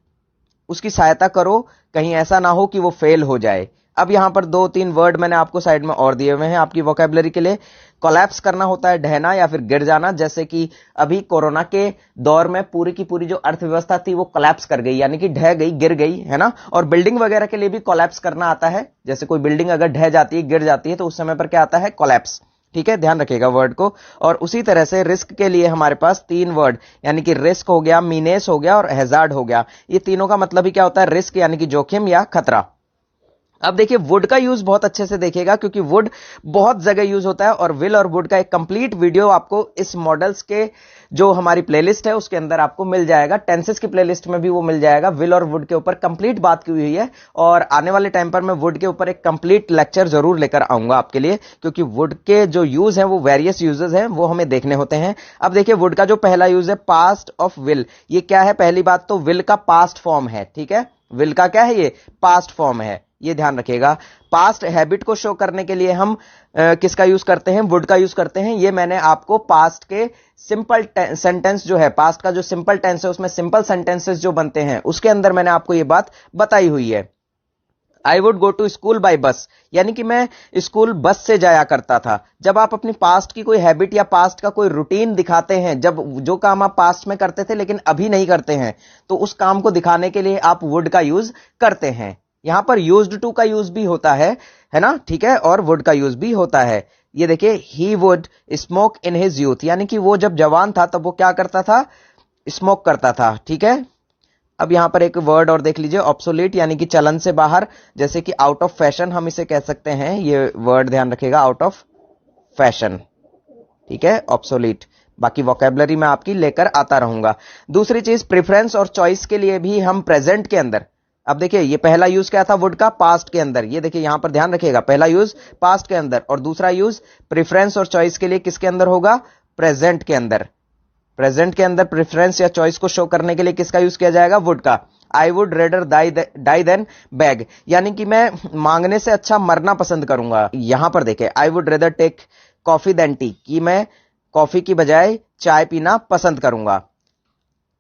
उसकी सहायता करो कहीं ऐसा ना हो कि वो फेल हो जाए। अब यहां पर दो तीन वर्ड मैंने आपको साइड में और दिए हुए हैं आपकी वोकैबुलरी के लिए। कोलैप्स करना होता है ढहना या फिर गिर जाना, जैसे कि अभी कोरोना के दौर में पूरी की पूरी जो अर्थव्यवस्था थी वो कोलैप्स कर गई, यानी कि ढह गई, गिर गई, है ना। और बिल्डिंग वगैरह के लिए भी कोलैप्स करना आता है, जैसे कोई बिल्डिंग अगर ढह जाती है, गिर जाती है, तो उस समय पर क्या आता है? कोलैप्स। ठीक है, ध्यान रखिएगा वर्ड को। और उसी तरह से रिस्क के लिए हमारे पास तीन वर्ड, यानी कि रिस्क हो गया, मीनेस हो गया और हैजार्ड हो गया। ये तीनों का मतलब ही क्या होता है? रिस्क यानी कि जोखिम या खतरा। अब देखिए वुड का यूज बहुत अच्छे से देखिएगा, क्योंकि वुड बहुत जगह यूज होता है और विल और वुड का एक कंप्लीट वीडियो आपको इस मॉडल्स के जो हमारी प्लेलिस्ट है उसके अंदर आपको मिल जाएगा। टेंसेस की प्लेलिस्ट में भी वो मिल जाएगा। विल और वुड के ऊपर कंप्लीट बात की हुई है और आने वाले टाइम पर मैं वुड के ऊपर एक कंप्लीट लेक्चर जरूर लेकर आऊंगा आपके लिए, क्योंकि वुड के जो यूज हैं वो वेरियस यूजेस हैं, वो हमें देखने होते हैं। अब देखिए वुड का जो पहला यूज है पास्ट ऑफ विल, ये क्या है? पहली बात तो विल का पास्ट फॉर्म है, ठीक है, विल का क्या है? ये पास्ट फॉर्म है, ये ध्यान रखिएगा। पास्ट हैबिट को शो करने के लिए हम किसका यूज करते हैं? वुड का यूज करते हैं। ये मैंने आपको पास्ट के सिंपल सेंटेंस जो है, पास्ट का जो सिंपल टेंस है उसमें सिंपल सेंटेंसेस जो बनते हैं उसके अंदर मैंने आपको ये बात बताई हुई है। I would go to school by bus, यानी कि मैं स्कूल बस से जाया करता था। जब आप अपनी पास्ट की कोई हैबिट या पास्ट का कोई रूटीन दिखाते हैं, जब जो काम आप पास्ट में करते थे लेकिन अभी नहीं करते हैं, तो उस काम को दिखाने के लिए आप वुड का यूज करते हैं। यहां पर यूज्ड टू का यूज भी होता है ना, ठीक है, और वुड का यूज भी होता है। ये देखिए, he would smoke in his youth, यानी कि वो जब जवान था तब वो क्या करता था, स्मोक करता था। ठीक है। अब यहां पर एक वर्ड और देख लीजिए, ऑब्सोलीट, यानी कि चलन से बाहर, जैसे कि आउट ऑफ फैशन हम इसे कह सकते हैं। ये वर्ड ध्यान रखिएगा, आउट ऑफ फैशन। ठीक है, ऑब्सोलीट। बाकी वोकेबलरी में आपकी लेकर आता रहूंगा। दूसरी चीज, प्रेफरेंस और चॉइस के लिए भी हम प्रेजेंट के अंदर, अब देखिए ये पहला यूज क्या था वुड का, पास्ट के अंदर। ये देखिए यहां पर ध्यान रखिएगा, पहला यूज पास्ट के अंदर और दूसरा यूज प्रेफरेंस और चॉइस के लिए किसके अंदर होगा, प्रेजेंट के अंदर। प्रेजेंट के अंदर प्रेफरेंस या चॉइस को शो करने के लिए किसका यूज किया जाएगा, वुड का। I would rather die than beg, यानी कि मैं मांगने से अच्छा मरना पसंद करूंगा। यहां पर देखें, I would rather take coffee than tea, कि मैं कॉफी की बजाय चाय पीना पसंद करूंगा।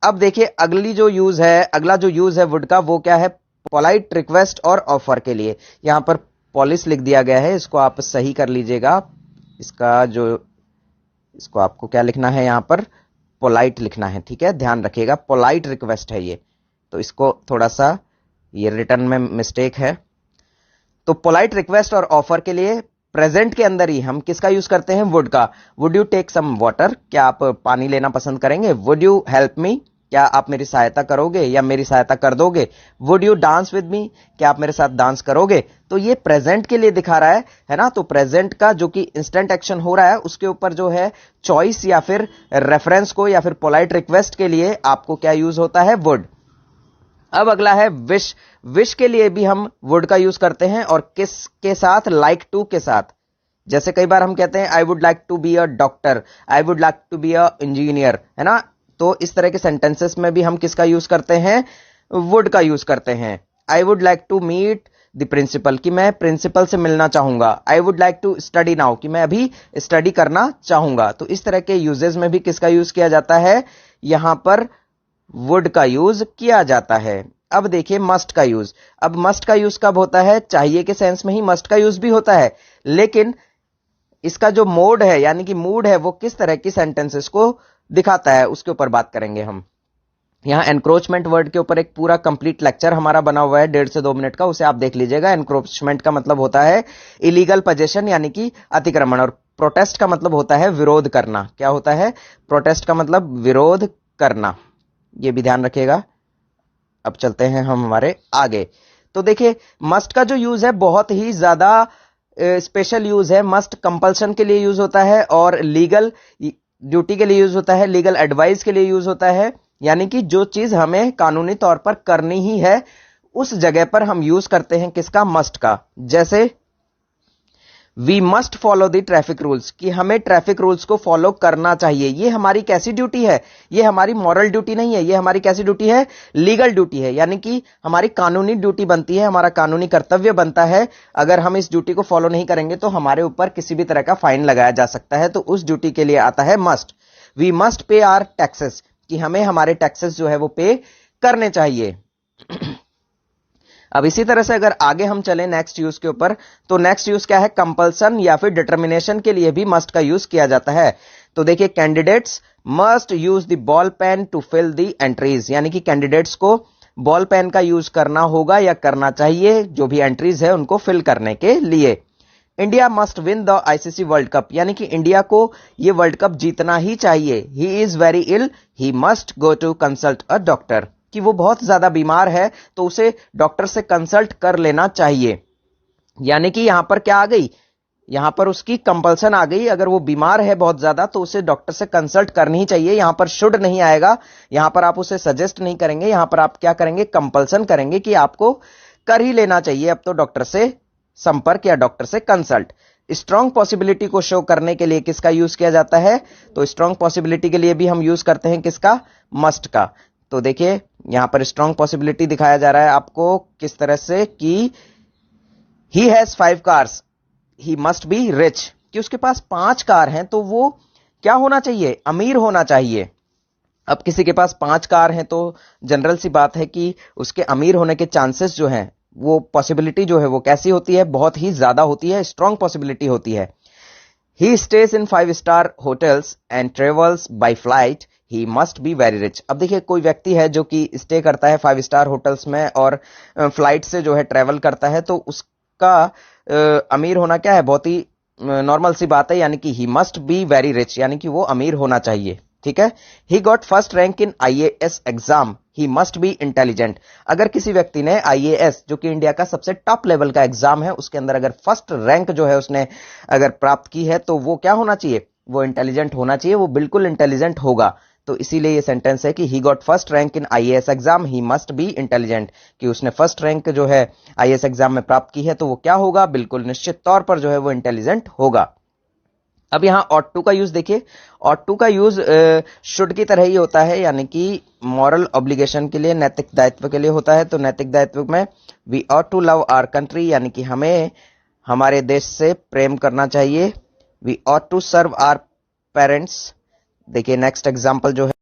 अब देखिए अगला जो यूज है वुड का, वो क्या है, पोलाइट रिक्वेस्ट और ऑफर के लिए। यहां पर पॉलिश लिख दिया गया है, इसको आप सही कर लीजिएगा। इसको आपको क्या लिखना है, यहां पर पोलाइट लिखना है। ठीक है, ध्यान रखिएगा, पोलाइट रिक्वेस्ट है ये, तो इसको थोड़ा सा, ये रिटर्न में मिस्टेक है। तो पोलाइट रिक्वेस्ट और ऑफर के लिए प्रेजेंट के अंदर ही हम किसका यूज करते हैं, वुड का। Would you take some water, क्या आप पानी लेना पसंद करेंगे। वुड यू हेल्प मी, क्या आप मेरी सहायता करोगे या मेरी सहायता कर दोगे। Would you dance with me, क्या आप मेरे साथ डांस करोगे। तो ये प्रेजेंट के लिए दिखा रहा है ना। तो प्रेजेंट का जो कि इंस्टेंट एक्शन हो रहा है उसके ऊपर जो है चॉइस या फिर रेफरेंस को या फिर पोलाइट रिक्वेस्ट के लिए आपको क्या यूज होता है, वुड। अब अगला है विश। विश के लिए भी हम वुड का यूज करते हैं, और किसके साथ, लाइक टू के साथ। जैसे कई बार हम कहते हैं I would like to be a doctor, I would like to be a engineer, है ना। तो इस तरह के सेंटेंसेस में भी हम किसका यूज करते हैं, वुड का यूज करते हैं। I would like to meet the principal, कि मैं प्रिंसिपल से मिलना चाहूंगा। I would like to study now, कि मैं अभी स्टडी करना चाहूंगा। तो इस तरह के यूजेस में भी किसका यूज किया जाता है, यहां पर वुड का यूज किया जाता है। अब देखिए मस्ट का यूज। अब मस्ट का यूज कब होता है, चाहिए के सेंस में ही मस्ट का यूज भी होता है, लेकिन इसका जो मोड है यानी कि मूड है वो किस तरह की सेंटेंसेस को दिखाता है उसके ऊपर बात करेंगे हम। यहां एनक्रोचमेंट वर्ड के ऊपर एक पूरा कंप्लीट लेक्चर हमारा बना हुआ है 1.5 से 2 मिनट का, उसे आप देख लीजिएगा। एनक्रोचमेंट का मतलब होता है इलीगल पोजेशन यानी कि अतिक्रमण, और प्रोटेस्ट का मतलब होता है विरोध करना। क्या होता है, प्रोटेस्ट का मतलब विरोध करना, ये भी ध्यान रखिएगा। अब चलते हैं हम हमारे आगे। तो देखिए मस्ट का जो यूज है बहुत ही ज्यादा स्पेशल यूज है। मस्ट कंपल्सन के लिए यूज होता है और लीगल ड्यूटी के लिए यूज होता है, लीगल एडवाइस के लिए यूज होता है। यानी कि जो चीज हमें कानूनी तौर पर करनी ही है उस जगह पर हम यूज करते हैं किसका, मस्ट का। जैसे we must follow the traffic rules, कि हमें ट्रैफिक रूल्स को फॉलो करना चाहिए। ये हमारी कैसी ड्यूटी है, ये हमारी मॉरल ड्यूटी नहीं है, ये हमारी कैसी ड्यूटी है, लीगल ड्यूटी है। यानी कि हमारी कानूनी ड्यूटी बनती है, हमारा कानूनी कर्तव्य बनता है। अगर हम इस ड्यूटी को फॉलो नहीं करेंगे तो हमारे ऊपर किसी भी तरह का फाइन लगाया जा सकता है। तो उस ड्यूटी के लिए आता है must. We must pay our taxes, कि हमें हमारे टैक्सेस जो है वो पे करने चाहिए। अब इसी तरह से अगर आगे हम चलें नेक्स्ट यूज के ऊपर, तो नेक्स्ट यूज क्या है, कंपल्सन या फिर डिटर्मिनेशन के लिए भी मस्ट का यूज किया जाता है। तो देखिए candidates must use the ball pen to fill the entries, यानी कि कैंडिडेट्स को बॉल पेन का यूज करना होगा या करना चाहिए जो भी एंट्रीज है उनको फिल करने के लिए। India must win the ICC world cup, यानी कि इंडिया को यह वर्ल्ड कप जीतना ही चाहिए। He is very ill, he must go to consult a doctor, कि वो बहुत ज्यादा बीमार है तो उसे डॉक्टर से कंसल्ट कर लेना चाहिए। यानी कि यहां पर क्या आ गई, यहां पर उसकी कंपल्सन आ गई। अगर वो बीमार है बहुत ज्यादा तो उसे डॉक्टर से कंसल्ट करनी ही चाहिए। यहां पर शुड नहीं आएगा, यहां पर आप उसे सजेस्ट नहीं करेंगे, यहां पर आप क्या करेंगे, कंपल्सन करेंगे कि आपको कर ही लेना चाहिए अब तो डॉक्टर से संपर्क या डॉक्टर से कंसल्ट। स्ट्रॉन्ग पॉसिबिलिटी को शो करने के लिए किसका यूज किया जाता है, तो स्ट्रॉन्ग पॉसिबिलिटी के लिए भी हम यूज करते हैं किसका, मस्ट का। तो देखिए यहां पर स्ट्रॉन्ग पॉसिबिलिटी दिखाया जा रहा है आपको किस तरह से, कि he has 5 cars, he must be rich, कि उसके पास 5 कार हैं तो वो क्या होना चाहिए, अमीर होना चाहिए। अब किसी के पास 5 कार हैं तो जनरल सी बात है कि उसके अमीर होने के चांसेस जो हैं, वो पॉसिबिलिटी जो है वो कैसी होती है, बहुत ही ज्यादा होती है, स्ट्रॉन्ग पॉसिबिलिटी होती है। He stays in 5 star hotels and travels by flight, he must be very rich. अब देखिए कोई व्यक्ति है जो कि स्टे करता है 5 स्टार होटल्स में और फ्लाइट से जो है ट्रेवल करता है, तो उसका अमीर होना क्या है, बहुत ही नॉर्मल सी बात है, यानी कि ही मस्ट बी वेरी रिच, यानी कि वो अमीर होना चाहिए। ठीक है। He got first rank in IAS exam, he must be intelligent. अगर किसी व्यक्ति ने आईएएस, जो कि इंडिया का सबसे टॉप लेवल का एग्जाम है, उसके अंदर अगर फर्स्ट रैंक जो है उसने अगर प्राप्त की है, तो वो क्या होना चाहिए? वो इंटेलिजेंट होना चाहिए, वो बिल्कुल इंटेलिजेंट होगा। तो इसीलिए ये सेंटेंस है कि he got first rank in IAS exam, he must be intelligent, कि उसने फर्स्ट रैंक जो है आईएएस एग्जाम में प्राप्त की है, तो वो क्या होगा? बिल्कुल निश्चित तौर पर जो है वो इंटेलिजेंट होगा। अब यहां ऑट टू का यूज देखिए। ऑट टू का यूज शुड की तरह ही होता है, यानी कि मॉरल ऑब्लिगेशन के लिए, नैतिक दायित्व के लिए होता है। तो नैतिक दायित्व में we ought to love our country, यानी कि हमें हमारे देश से प्रेम करना चाहिए। We ought to serve our parents. देखिए नेक्स्ट एग्जांपल जो है,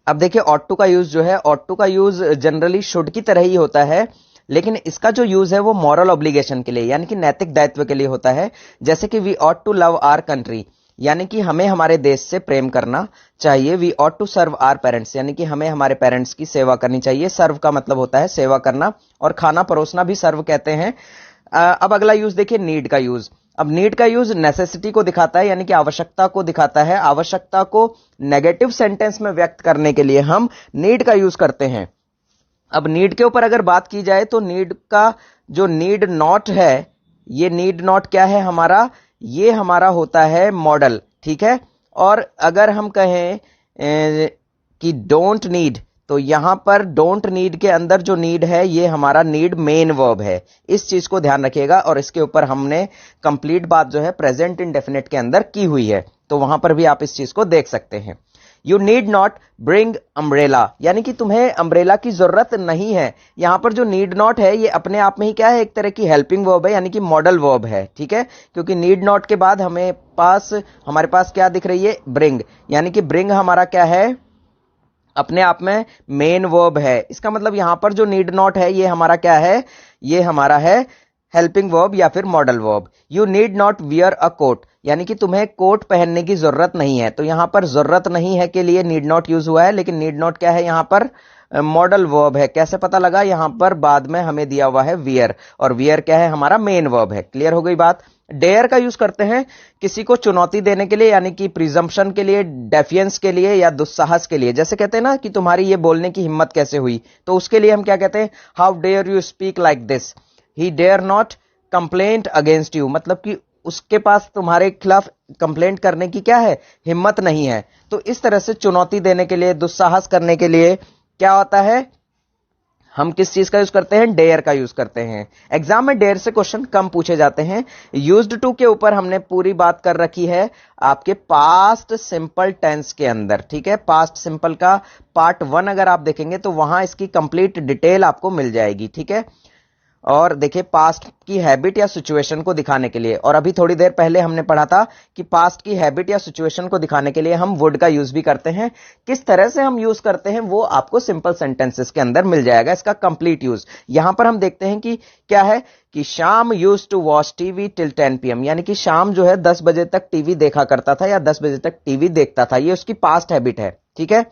अब देखिए ऑट टू का यूज जो है, ऑट टू का यूज जनरली शुड की तरह ही होता है, लेकिन इसका जो यूज है वो मॉरल ऑब्लिगेशन के लिए, यानी कि नैतिक दायित्व के लिए होता है। जैसे कि we ought to love our country, यानी कि हमें हमारे देश से प्रेम करना चाहिए। We ought to serve our parents, यानी कि हमें हमारे पेरेंट्स की सेवा करनी चाहिए। सर्व का मतलब होता है सेवा करना, और खाना परोसना भी सर्व कहते हैं। अब अगला यूज देखिए, नीड का यूज। अब नीड का यूज नेसेसिटी को दिखाता है, यानी कि आवश्यकता को दिखाता है। आवश्यकता को नेगेटिव सेंटेंस में व्यक्त करने के लिए हम नीड का यूज करते हैं। अब नीड के ऊपर अगर बात की जाए, तो नीड का जो नीड नॉट है, ये नीड नॉट क्या है हमारा? ये हमारा होता है मॉडल। ठीक है। और अगर हम कहें कि डोंट नीड, तो यहां पर डोंट नीड के अंदर जो नीड है, ये हमारा नीड मेन वर्ब है। इस चीज को ध्यान रखिएगा, और इसके ऊपर हमने कंप्लीट बात जो है प्रेजेंट इंडेफिनिट के अंदर की हुई है, तो वहां पर भी आप इस चीज को देख सकते हैं। You need not bring umbrella, यानी कि तुम्हें अम्ब्रेला की जरूरत नहीं है। यहां पर जो नीड नॉट है, ये अपने आप में ही क्या है? एक तरह की हेल्पिंग वर्ब है, यानी कि मॉडल वर्ब है। ठीक है। क्योंकि नीड नॉट के बाद हमारे पास क्या दिख रही है? ब्रिंग, यानी कि ब्रिंग हमारा क्या है? अपने आप में मेन वर्ब है। इसका मतलब यहां पर जो नीड नॉट है, ये हमारा क्या है? ये हमारा है हेल्पिंग वर्ब या फिर modal verb. You need not wear a coat, यानी कि तुम्हें कोट पहनने की जरूरत नहीं है। तो यहां पर जरूरत नहीं है के लिए नीड नॉट यूज हुआ है, लेकिन नीड नॉट क्या है यहां पर? मॉडल वर्ब है। कैसे पता लगा? यहां पर बाद में हमें दिया हुआ है वियर, और वियर क्या है? हमारा मेन वर्ब है। क्लियर हो गई बात? डेयर का यूज करते हैं किसी को चुनौती देने के लिए, यानी कि प्रिजम्पशन के लिए, डेफियंस के लिए, या दुस्साहस के लिए। जैसे कहते हैं ना कि तुम्हारी ये बोलने की हिम्मत कैसे हुई, तो उसके लिए हम क्या कहते हैं? How dare you speak like this, he dare not complaint against you, मतलब कि उसके पास तुम्हारे खिलाफ कंप्लेंट करने की क्या है? हिम्मत नहीं है। तो इस तरह से चुनौती देने के लिए, दुस्साहस करने के लिए क्या होता है? हम किस चीज का यूज करते हैं? डेयर का यूज करते हैं। एग्जाम में डेयर से क्वेश्चन कम पूछे जाते हैं। यूज्ड टू के ऊपर हमने पूरी बात कर रखी है आपके पास्ट सिंपल टेंस के अंदर। ठीक है। पास्ट सिंपल का पार्ट 1 अगर आप देखेंगे, तो वहां इसकी कंप्लीट डिटेल आपको मिल जाएगी। ठीक है। और देखिए पास्ट की हैबिट या सिचुएशन को दिखाने के लिए, और अभी थोड़ी देर पहले हमने पढ़ा था कि पास्ट की हैबिट या सिचुएशन को दिखाने के लिए हम वुड का यूज भी करते हैं। किस तरह से हम यूज करते हैं वो आपको सिंपल सेंटेंसेस के अंदर मिल जाएगा, इसका कंप्लीट यूज। यहां पर हम देखते हैं कि क्या है कि Shyam use to watch TV till 10 PM, यानी कि शाम जो है 10 बजे तक टीवी देखा करता था, या 10 बजे तक टीवी देखता था। ये उसकी पास्ट हैबिट है। ठीक है।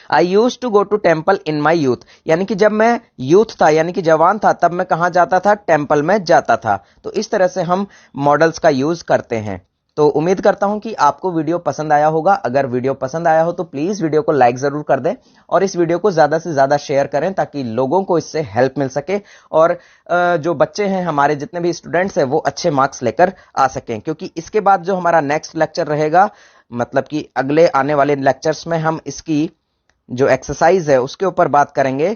I use to go to temple in my youth, यानी कि जब मैं यूथ था, यानी कि जवान था, तब मैं कहां जाता था? टेम्पल में जाता था। तो इस तरह से हम मॉडल्स का यूज करते हैं। तो उम्मीद करता हूं कि आपको वीडियो पसंद आया होगा। अगर वीडियो पसंद आया हो तो प्लीज वीडियो को लाइक जरूर कर दें, और इस वीडियो को ज्यादा से ज्यादा शेयर करें, ताकि लोगों को इससे हेल्प मिल सके, और जो बच्चे हैं हमारे, जितने भी स्टूडेंट्स हैं, वो अच्छे मार्क्स लेकर आ सकें। क्योंकि इसके बाद जो हमारा नेक्स्ट लेक्चर रहेगा, मतलब कि अगले आने वाले लेक्चर्स में हम इसकी जो एक्सरसाइज है उसके ऊपर बात करेंगे,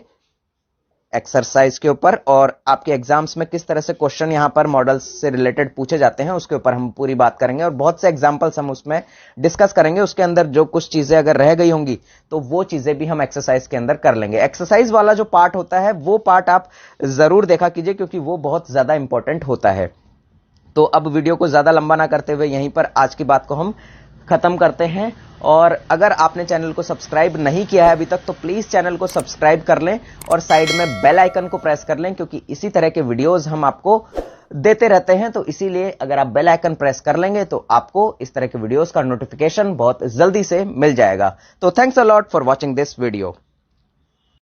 एक्सरसाइज के ऊपर, और आपके एग्जाम्स में किस तरह से क्वेश्चन यहां पर मॉडल्स से रिलेटेड पूछे जाते हैं उसके ऊपर हम पूरी बात करेंगे, और बहुत से एग्जांपल्स हम उसमें डिस्कस करेंगे। उसके अंदर जो कुछ चीजें अगर रह गई होंगी, तो वो चीजें भी हम एक्सरसाइज के अंदर कर लेंगे। एक्सरसाइज वाला जो पार्ट होता है, वो पार्ट आप जरूर देखा कीजिए, क्योंकि वो बहुत ज्यादा इंपॉर्टेंट होता है। तो अब वीडियो को ज्यादा लंबा ना करते हुए यहीं पर आज की बात को हम खत्म करते हैं। और अगर आपने चैनल को सब्सक्राइब नहीं किया है अभी तक, तो प्लीज चैनल को सब्सक्राइब कर लें, और साइड में बेल आइकन को प्रेस कर लें, क्योंकि इसी तरह के वीडियोस हम आपको देते रहते हैं। तो इसीलिए अगर आप बेल आइकन प्रेस कर लेंगे, तो आपको इस तरह के वीडियोस का नोटिफिकेशन बहुत जल्दी से मिल जाएगा। तो thanks a lot for watching this video.